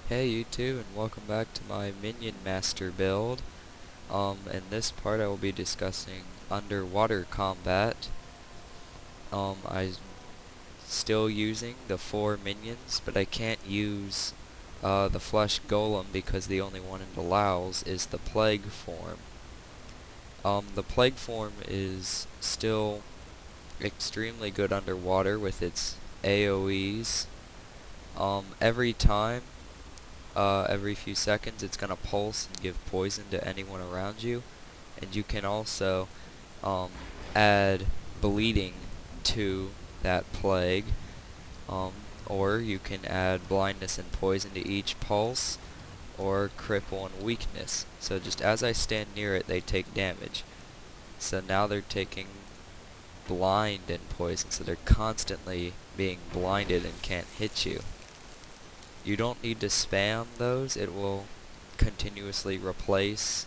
Hey YouTube, and welcome back to my Minion Master build. In this part I will be discussing underwater combat. I'm still using the 4 minions, but I can't use the flesh golem because the only one it allows is the plague form. The plague form is still extremely good underwater with its AoEs. Every few seconds it's going to pulse and give poison to anyone around you. And you can also add bleeding to that plague. Or you can add blindness and poison to each pulse, or cripple and weakness. So just as I stand near it, they take damage. So now they're taking blind and poison, so they're constantly being blinded and can't hit you. You don't need to spam those, it will continuously replace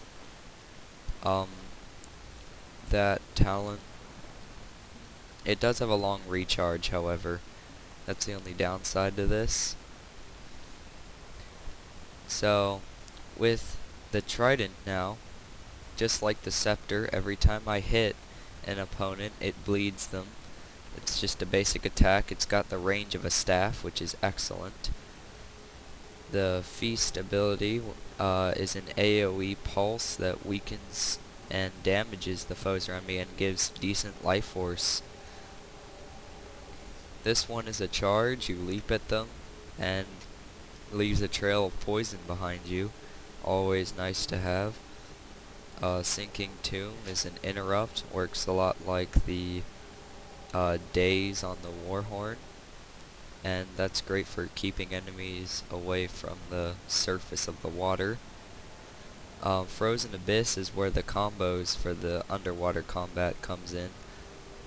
that talent. It does have a long recharge, however. That's the only downside to this. So, with the trident now, just like the scepter, every time I hit an opponent, it bleeds them. It's just a basic attack. It's got the range of a staff, which is excellent. The feast ability is an AoE pulse that weakens and damages the foes around me and gives decent life force. This one is a charge. You leap at them and leaves a trail of poison behind you. Always nice to have. Sinking Tomb is an interrupt. Works a lot like the daze on the Warhorn. And that's great for keeping enemies away from the surface of the water. Frozen Abyss is where the combos for the underwater combat comes in.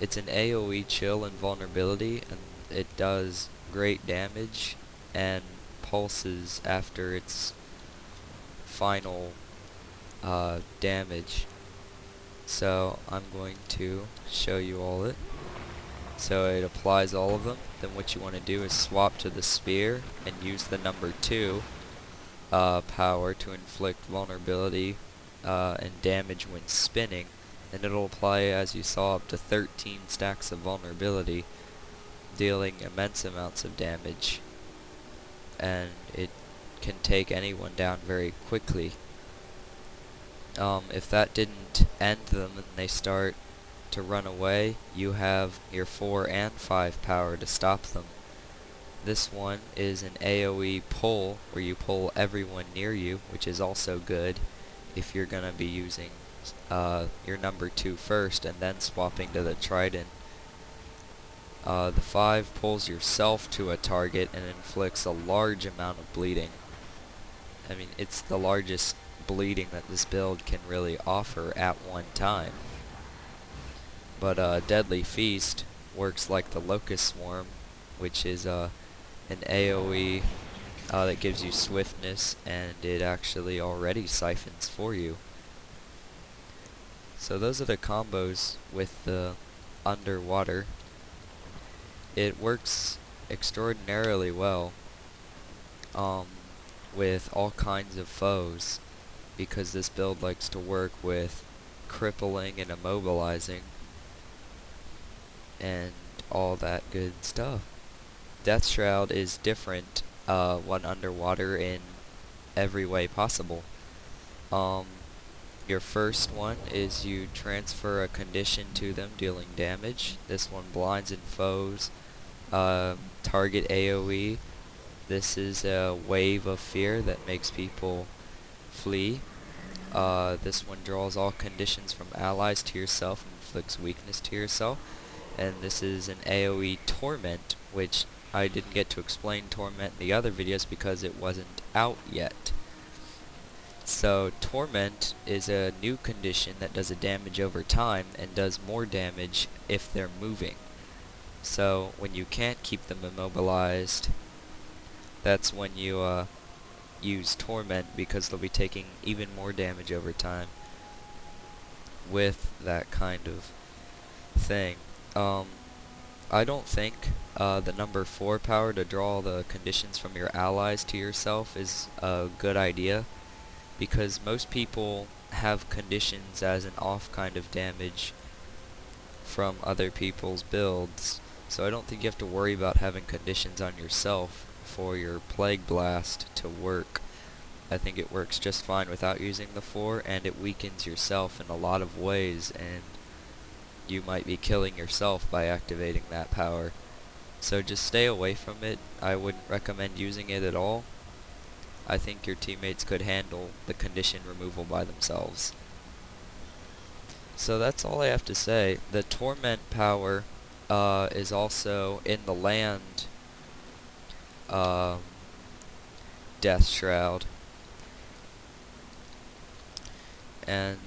It's an AoE chill and vulnerability, and it does great damage and pulses after its final damage. So I'm going to show you all it. So it applies all of them. Then what you want to do is swap to the spear and use the number 2 power to inflict vulnerability and damage when spinning. And it'll apply, as you saw, up to 13 stacks of vulnerability, dealing immense amounts of damage. And it can take anyone down very quickly. If that didn't end them and they start to run away, you have your 4 and 5 power to stop them. This one is an AoE pull, where you pull everyone near you, which is also good if you're going to be using your number 2 first and then swapping to the trident. The 5 pulls yourself to a target and inflicts a large amount of bleeding. I mean, it's the largest bleeding that this build can really offer at one time. But Deadly Feast works like the Locust Swarm, which is an AoE that gives you swiftness, and it actually already siphons for you. So those are the combos with the underwater. It works extraordinarily well with all kinds of foes, because this build likes to work with crippling and immobilizing and all that good stuff. Death Shroud is different when underwater in every way possible. Your first one is you transfer a condition to them, dealing damage. This one blinds and foes, target AoE. This is a wave of fear that makes people flee. This one draws all conditions from allies to yourself and inflicts weakness to yourself. And this is an AoE Torment, which I didn't get to explain Torment in the other videos because it wasn't out yet. So Torment is a new condition that does a damage over time and does more damage if they're moving. So when you can't keep them immobilized, that's when you use Torment, because they'll be taking even more damage over time with that kind of thing. I don't think the number 4 power to draw the conditions from your allies to yourself is a good idea, because most people have conditions as an off kind of damage from other people's builds, so I don't think you have to worry about having conditions on yourself for your Plague Blast to work. I think it works just fine without using the 4, and it weakens yourself in a lot of ways, and you might be killing yourself by activating that power. So just stay away from it. I wouldn't recommend using it at all. I think your teammates could handle the condition removal by themselves. So that's all I have to say. The Torment power is also in the land Death Shroud. And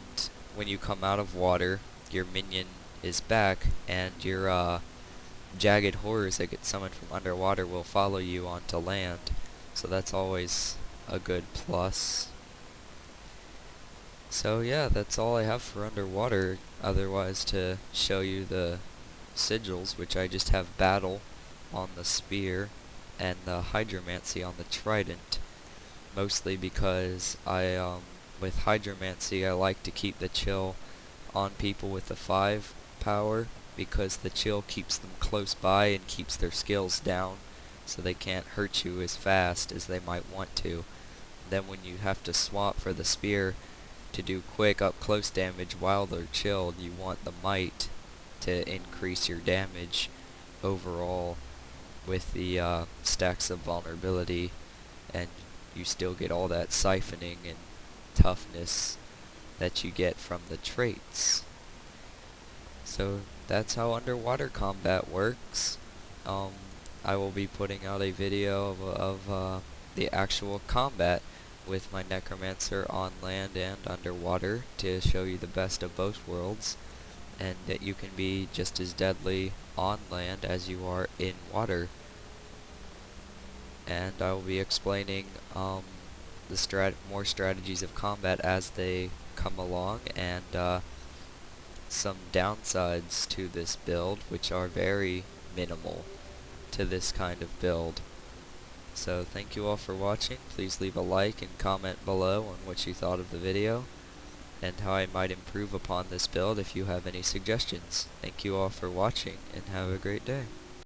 when you come out of water, your minion is back, and your jagged horrors that get summoned from underwater will follow you onto land. So that's always a good plus. So yeah, that's all I have for underwater, otherwise to show you the sigils, which I just have battle on the spear and the hydromancy on the trident, mostly because with hydromancy I like to keep the chill on people with the 5 power, because the chill keeps them close by and keeps their skills down, so they can't hurt you as fast as they might want to. Then when you have to swap for the spear to do quick up close damage while they're chilled, you want the might to increase your damage overall with the stacks of vulnerability, and you still get all that siphoning and toughness that you get from the traits. So that's how underwater combat works. I will be putting out a video of the actual combat with my Necromancer on land and underwater to show you the best of both worlds, and that you can be just as deadly on land as you are in water. And I will be explaining more strategies of combat as they come along, and some downsides to this build, which are very minimal to this kind of build. So thank you all for watching. Please leave a like and comment below on what you thought of the video, and how I might improve upon this build if you have any suggestions. Thank you all for watching, and have a great day.